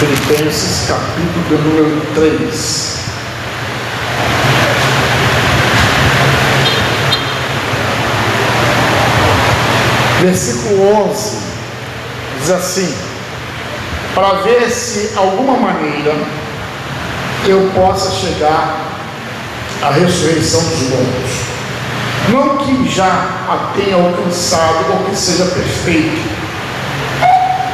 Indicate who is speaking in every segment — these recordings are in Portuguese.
Speaker 1: Filipenses capítulo número 3. Versículo 11 diz assim: para ver se alguma maneira eu possa chegar à ressurreição dos mortos, não que já a tenha alcançado ou que seja perfeito,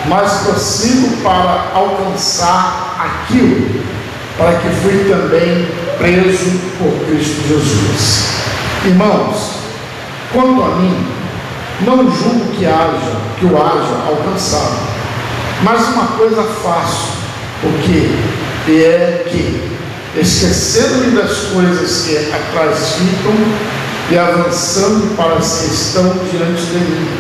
Speaker 1: mas prossigo para alcançar aquilo para que fui também preso por Cristo Jesus. Irmãos, quanto a mim, não julgo que o haja alcançado, mas uma coisa faço, esquecendo-me das coisas que atrás ficam e avançando para as que estão diante de mim,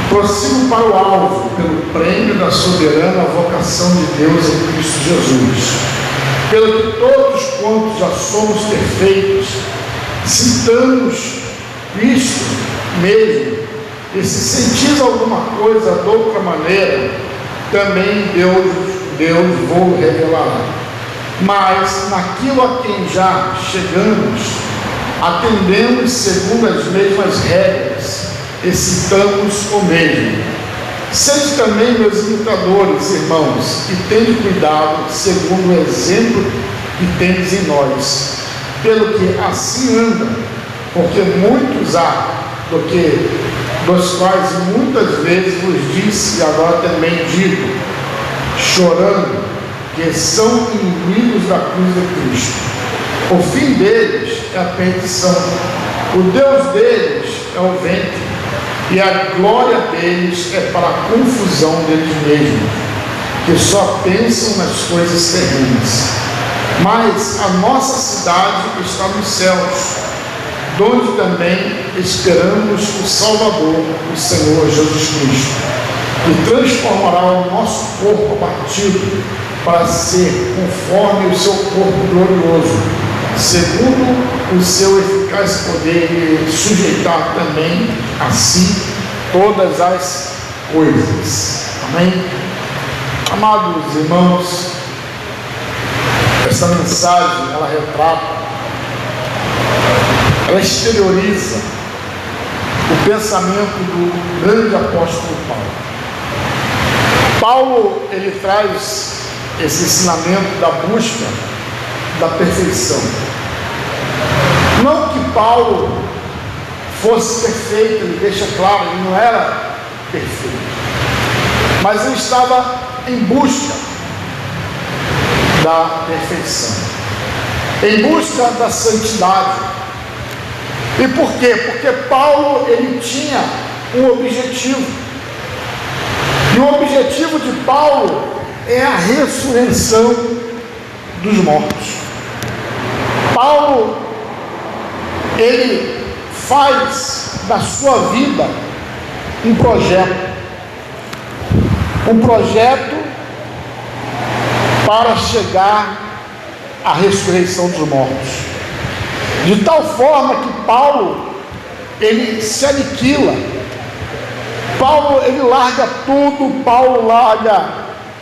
Speaker 1: prossigo para o alvo, pelo prêmio da soberana vocação de Deus em Cristo Jesus. Pelo que todos quantos já somos perfeitos, citamos isto mesmo, e se sentis alguma coisa de outra maneira, também Deus vou revelar. Mas naquilo a quem já chegamos, atendemos segundo as mesmas regras, e citamos o mesmo. Sede também meus imitadores, irmãos, e tende cuidado segundo o exemplo que tendes em nós, pelo que assim anda, porque muitos há, dos quais muitas vezes vos disse, e agora também digo, chorando, que são inimigos da cruz de Cristo. O fim deles é a perdição, o Deus deles é o ventre, e a glória deles é para a confusão deles mesmos, que só pensam nas coisas terrenas. Mas a nossa cidade está nos céus, donde também esperamos o Salvador, o Senhor Jesus Cristo, que transformará o nosso corpo abatido para ser conforme o seu corpo glorioso, segundo o seu eficaz poder, e sujeitar também a si todas as coisas. Amém? Amados irmãos, essa mensagem, ela retrata, ela exterioriza o pensamento do grande apóstolo Paulo. Paulo, ele traz esse ensinamento da busca da perfeição. Não que Paulo fosse perfeito, ele deixa claro, ele não era perfeito, mas ele estava em busca da perfeição, em busca da santidade. E por quê? Porque Paulo, ele tinha um objetivo, e o objetivo de Paulo é a ressurreição dos mortos. Paulo, ele faz da sua vida um projeto para chegar à ressurreição dos mortos, de tal forma que Paulo, ele se aniquila, Paulo, ele larga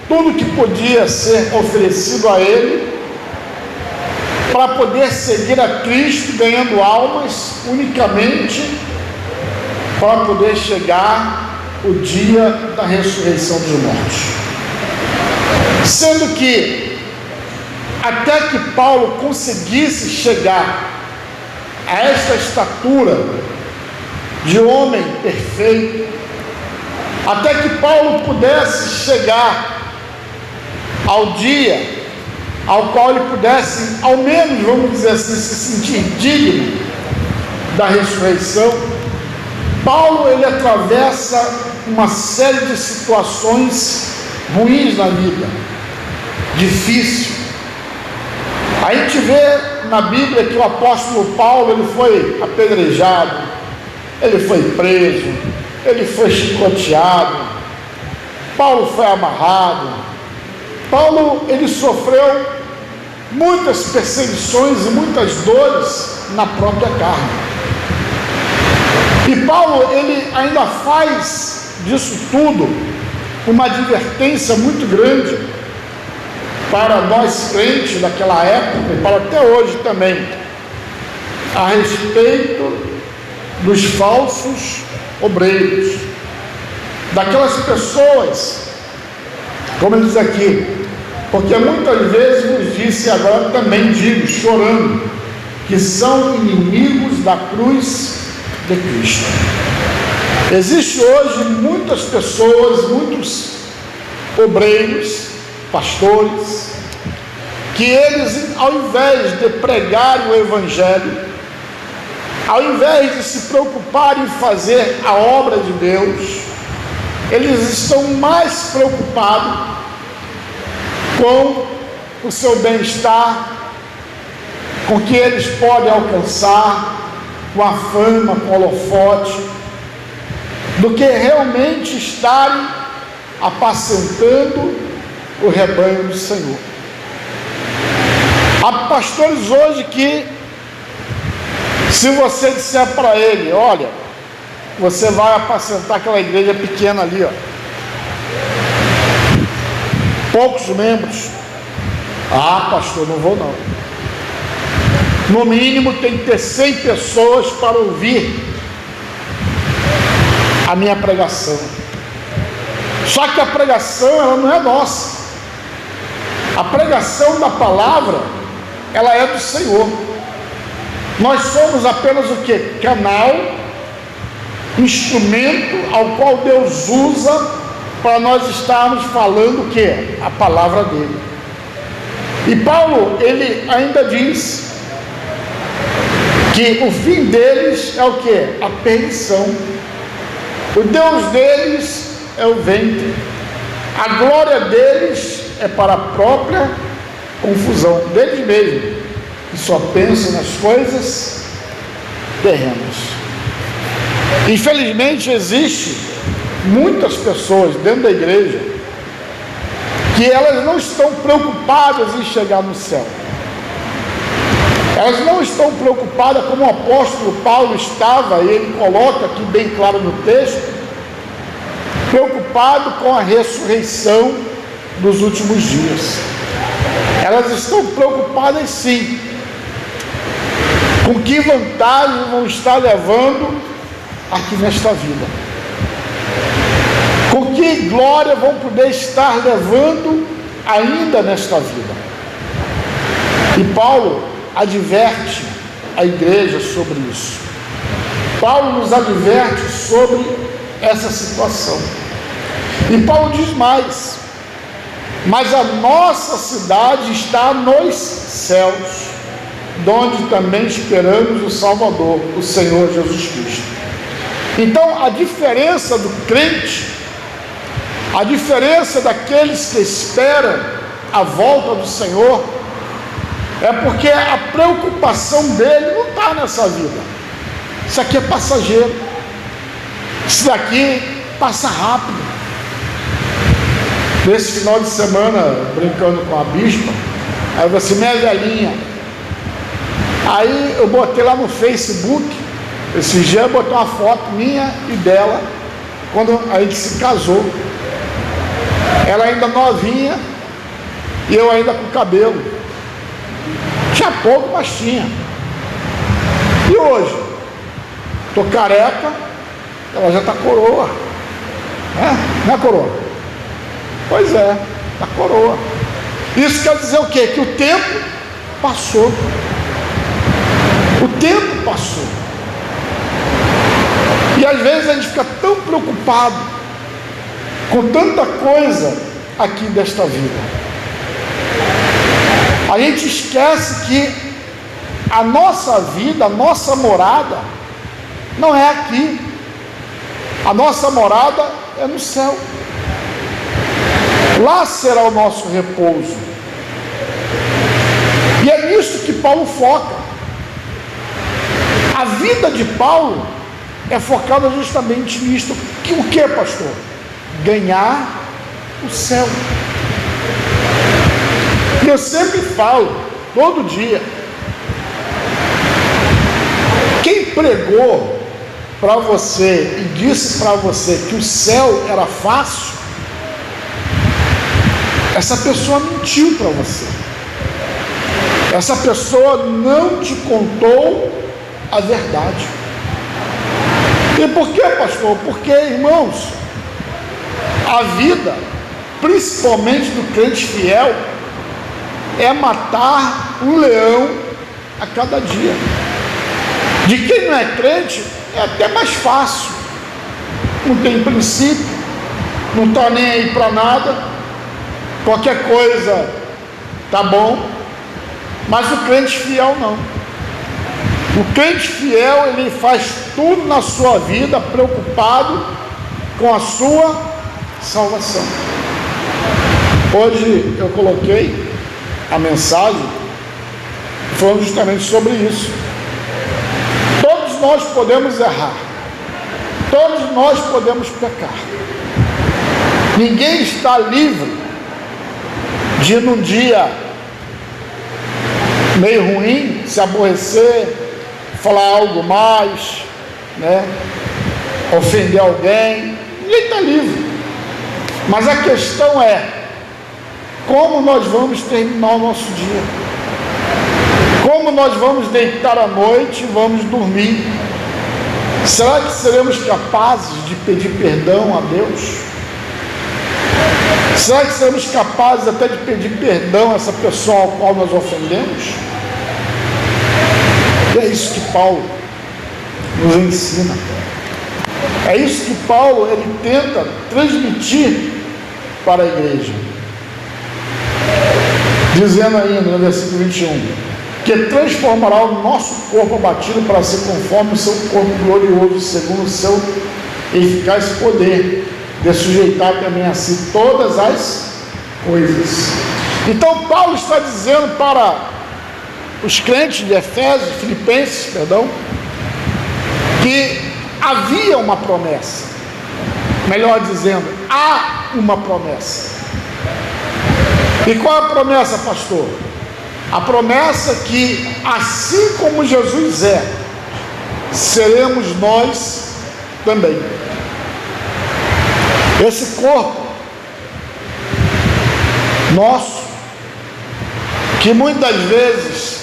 Speaker 1: tudo que podia ser oferecido a ele, para poder seguir a Cristo, ganhando almas unicamente para poder chegar o dia da ressurreição dos mortos. Sendo que, até que Paulo conseguisse chegar a esta estatura de homem perfeito, até que Paulo pudesse chegar ao dia ao qual ele pudesse, ao menos, vamos dizer assim, se sentir digno da ressurreição, Paulo, ele atravessa uma série de situações ruins na vida, difícil. A gente vê na Bíblia que o apóstolo Paulo, ele foi apedrejado, ele foi preso, ele foi chicoteado, Paulo foi amarrado, Paulo, ele sofreu muitas perseguições e muitas dores na própria carne. E Paulo, ele ainda faz disso tudo uma advertência muito grande para nós crentes daquela época, e para até hoje também, a respeito dos falsos obreiros, daquelas pessoas, como ele diz aqui, porque muitas vezes nos disse, agora também digo, chorando, que são inimigos da cruz de Cristo. Existe hoje muitas pessoas, muitos obreiros, pastores, que eles, ao invés de pregar o Evangelho, ao invés de se preocupar em fazer a obra de Deus, eles estão mais preocupados com o seu bem-estar, com o que eles podem alcançar, com a fama, com o holofote, do que realmente estarem apacentando o rebanho do Senhor. Há pastores hoje que, se você disser para ele, olha, você vai apacentar aquela igreja pequena ali, ó, poucos membros. Ah, pastor, não vou não. No mínimo tem que ter 100 pessoas para ouvir a minha pregação. Só que a pregação, ela não é nossa. A pregação da palavra, ela é do Senhor. Nós somos apenas o quê? Canal, instrumento ao qual Deus usa para nós estarmos falando o quê? A palavra dele. E Paulo, ele ainda diz que o fim deles é o quê? A perdição. O Deus deles é o ventre. A glória deles é para a própria confusão deles mesmos, que só pensam nas coisas terrenas. Infelizmente existe muitas pessoas dentro da igreja que elas não estão preocupadas em chegar no céu. Elas não estão preocupadas como o apóstolo Paulo estava, e ele coloca aqui bem claro no texto, preocupado com a ressurreição dos últimos dias. Elas estão preocupadas sim, com que vantagem vão estar levando aqui nesta vida, com que glória vão poder estar levando ainda nesta vida. E Paulo adverte a igreja sobre isso. Paulo nos adverte sobre essa situação. E Paulo diz mais: mas a nossa cidade está nos céus, donde também esperamos o Salvador, o Senhor Jesus Cristo. Então a diferença do crente, a diferença daqueles que esperam a volta do Senhor, é porque a preocupação dele não está nessa vida. Isso aqui é passageiro, isso daqui passa rápido. Nesse final de semana, brincando com a bispa, aí você, minha velhinha, aí eu botei lá no Facebook, esse dia eu botei uma foto minha e dela, quando a gente se casou, ela ainda novinha, e eu ainda com cabelo, tinha pouco, mas tinha. E hoje, tô careca, ela já está coroa, não é coroa? Pois é, a coroa. Isso quer dizer o quê? Que o tempo passou. O tempo passou. E às vezes a gente fica tão preocupado com tanta coisa aqui desta vida. A gente esquece que a nossa vida, a nossa morada, não é aqui. A nossa morada é no céu. Lá será o nosso repouso. E é nisso que Paulo foca. A vida de Paulo é focada justamente nisto. O que, pastor? Ganhar o céu. E eu sempre falo, todo dia, quem pregou para você e disse para você que o céu era fácil, é essa pessoa mentiu para você. Essa pessoa não te contou a verdade. E por quê, pastor? Porque, irmãos, a vida, principalmente do crente fiel, é matar um leão a cada dia. De quem não é crente, é até mais fácil. Não tem princípio, não está nem aí para nada, qualquer coisa tá bom. Mas o crente fiel não. O crente fiel, ele faz tudo na sua vida preocupado com a sua salvação. Hoje eu coloquei a mensagem falando justamente sobre isso. Todos nós podemos errar, todos nós podemos pecar. Ninguém está livre de num dia meio ruim, se aborrecer, falar algo mais, né? Ofender alguém. Ninguém está livre. Mas a questão é como nós vamos terminar o nosso dia, como nós vamos deitar à noite e vamos dormir. Será que seremos capazes de pedir perdão a Deus? Será que seremos capazes até de pedir perdão a essa pessoa ao qual nós ofendemos? E é isso que Paulo nos ensina. É isso que Paulo ele tenta transmitir para a igreja. Dizendo ainda no versículo 21, que transformará o nosso corpo abatido para ser conforme o seu corpo glorioso, segundo o seu eficaz poder, de sujeitar também a si todas as coisas. Então Paulo está dizendo para os crentes de Efésios, Filipenses, que havia uma promessa. Melhor dizendo, há uma promessa. E qual é a promessa, pastor? A promessa que, assim como Jesus é, seremos nós também. Esse corpo nosso, que muitas vezes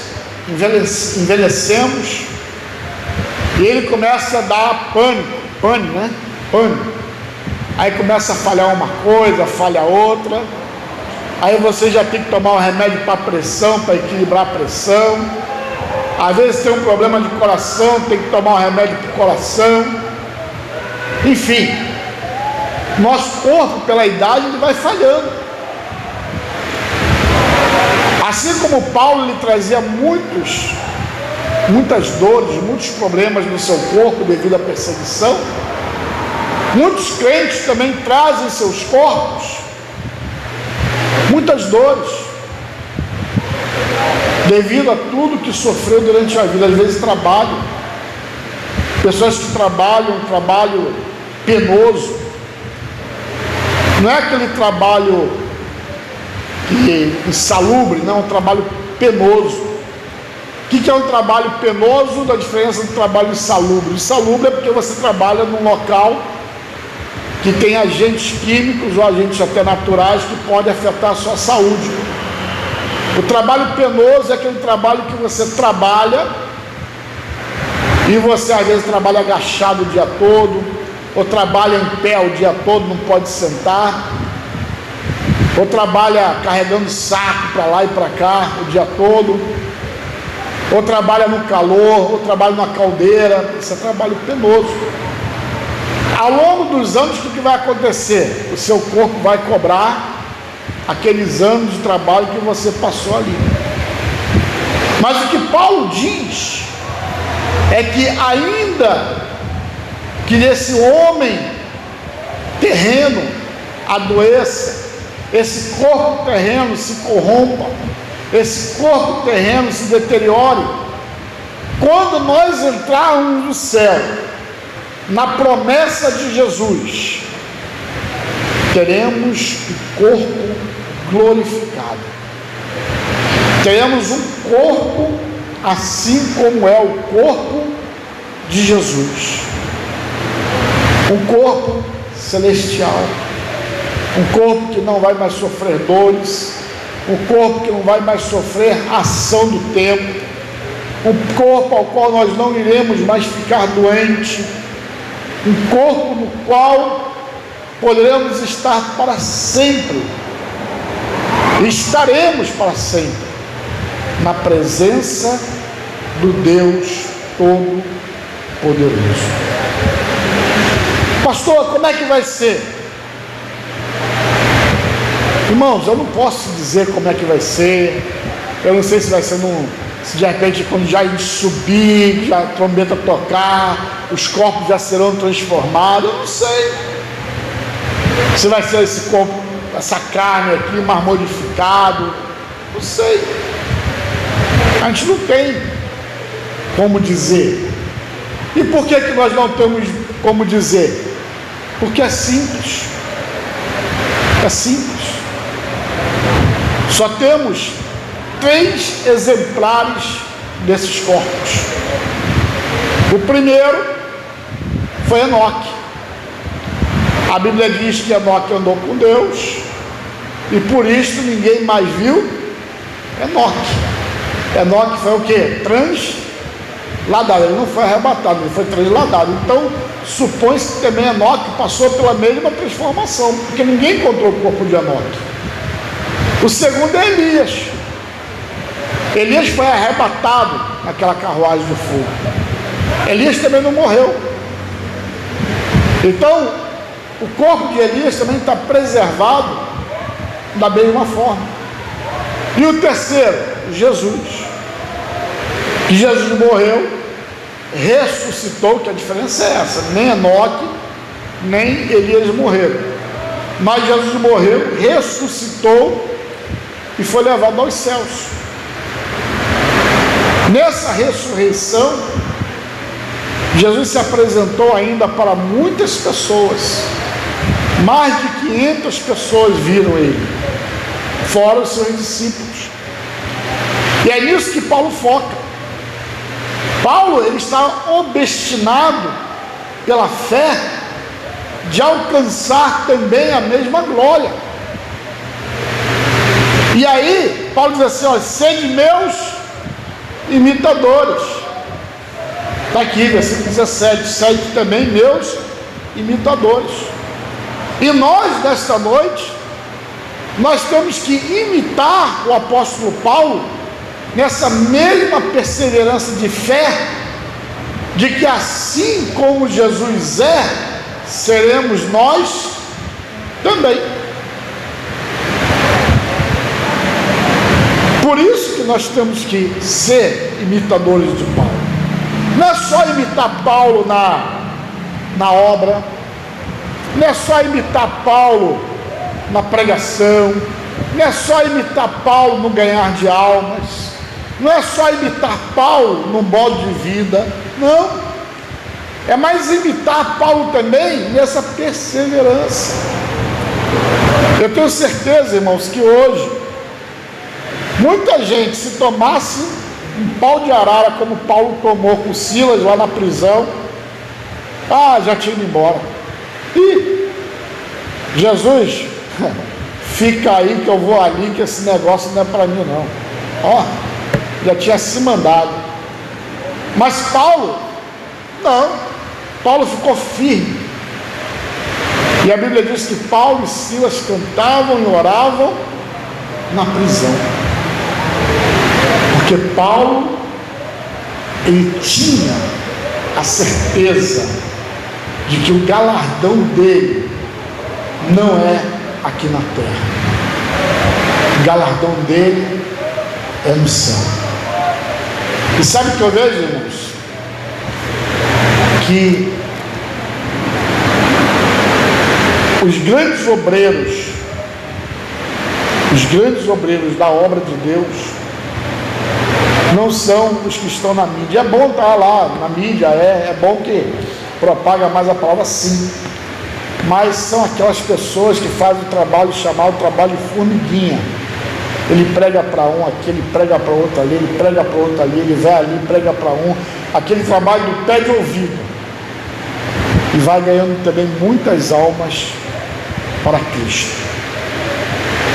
Speaker 1: envelhecemos, e ele começa a dar pânico. Aí começa a falhar uma coisa, falha outra. Aí você já tem que tomar um remédio para pressão, para equilibrar a pressão. Às vezes tem um problema de coração, tem que tomar um remédio para o coração. Enfim, nosso corpo, pela idade, ele vai falhando. Assim como Paulo lhe trazia muitas dores, muitos problemas no seu corpo devido à perseguição, muitos crentes também trazem em seus corpos muitas dores devido a tudo que sofreu durante a vida. Às vezes pessoas que trabalham um trabalho penoso, não é aquele trabalho insalubre, não, é um trabalho penoso. O que é um trabalho penoso? Da diferença do trabalho insalubre. Insalubre é porque você trabalha num local que tem agentes químicos ou agentes até naturais que podem afetar a sua saúde. O trabalho penoso é aquele trabalho que você trabalha e você às vezes trabalha agachado o dia todo, ou trabalha em pé o dia todo, não pode sentar, ou trabalha carregando saco para lá e para cá o dia todo, ou trabalha no calor, ou trabalha numa caldeira. Esse é trabalho penoso. Ao longo dos anos, o que vai acontecer? O seu corpo vai cobrar aqueles anos de trabalho que você passou ali. Mas o que Paulo diz é que ainda que nesse homem terreno adoeça, esse corpo terreno se corrompa, esse corpo terreno se deteriore, quando nós entrarmos no céu, na promessa de Jesus, teremos o corpo glorificado, teremos um corpo assim como é o corpo de Jesus, um corpo celestial, um corpo que não vai mais sofrer dores, um corpo que não vai mais sofrer ação do tempo, um corpo ao qual nós não iremos mais ficar doente, um corpo no qual poderemos estar para sempre, e estaremos para sempre na presença do Deus Todo-Poderoso. Pastor, como é que vai ser? Irmãos, eu não posso dizer como é que vai ser. Eu não sei se vai ser se de repente quando já subir, já a trombeta tocar, os corpos já serão transformados. Eu não sei se vai ser esse corpo, essa carne aqui mais modificado. Não sei. A gente não tem como dizer. E por que nós não temos como dizer? Porque é simples. É simples. Só temos 3 exemplares desses corpos. O primeiro foi Enoque. A Bíblia diz que Enoque andou com Deus e por isso ninguém mais viu Enoque. Enoque foi o quê? Transladado. Ele não foi arrebatado, ele foi transladado. Então supõe-se que também Enoque passou pela mesma transformação, porque ninguém encontrou o corpo de Enoque. O segundo é Elias. Elias foi arrebatado naquela carruagem de fogo. Elias também não morreu. Então o corpo de Elias também está preservado da mesma forma. E o terceiro, Jesus. Que Jesus morreu, ressuscitou, que a diferença é essa. Nem Enoque, nem Elias morreram. Mas Jesus morreu, ressuscitou e foi levado aos céus. Nessa ressurreição, Jesus se apresentou ainda para muitas pessoas. Mais de 500 pessoas viram ele, fora os seus discípulos. E é nisso que Paulo foca. Paulo, ele está obstinado pela fé de alcançar também a mesma glória. E aí Paulo diz assim, ó, sede meus imitadores. Está aqui, versículo 17, sede também meus imitadores. E nós, nesta noite, nós temos que imitar o apóstolo Paulo nessa mesma perseverança de fé, de que assim como Jesus é, seremos nós também. Por isso que nós temos que ser imitadores de Paulo. Não é só imitar Paulo na obra, não é só imitar Paulo na pregação, não é só imitar Paulo no ganhar de almas, não é só imitar Paulo no modo de vida, não. É mais imitar Paulo também nessa perseverança. Eu tenho certeza, irmãos, que hoje muita gente, se tomasse um pau de arara como Paulo tomou com Silas lá na prisão, já tinha ido embora. E Jesus, fica aí que eu vou ali, que esse negócio não é para mim não. Já tinha se mandado. Mas Paulo, não. Paulo ficou firme. E a Bíblia diz que Paulo e Silas cantavam e oravam na prisão. Porque Paulo, ele tinha a certeza de que o galardão dele não é aqui na terra. O galardão dele é no céu. E sabe o que eu vejo, irmãos? Que os grandes obreiros da obra de Deus não são os que estão na mídia. É bom estar lá na mídia, é bom que propaga mais a palavra, sim, mas são aquelas pessoas que fazem o trabalho chamado trabalho de formiguinha. Ele prega para um aqui, ele prega para outro ali, ele prega para outro ali, ele vai ali, prega para um, aquele trabalho do pé de ouvido, e vai ganhando também muitas almas para Cristo.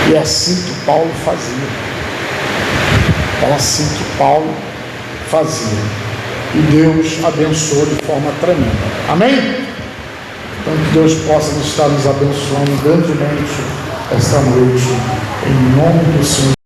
Speaker 1: E é assim que Paulo fazia. Era assim que Paulo fazia. E Deus abençoou de forma tremenda. Amém? Então que Deus possa estar nos abençoando grandemente esta noite, em nome do Senhor.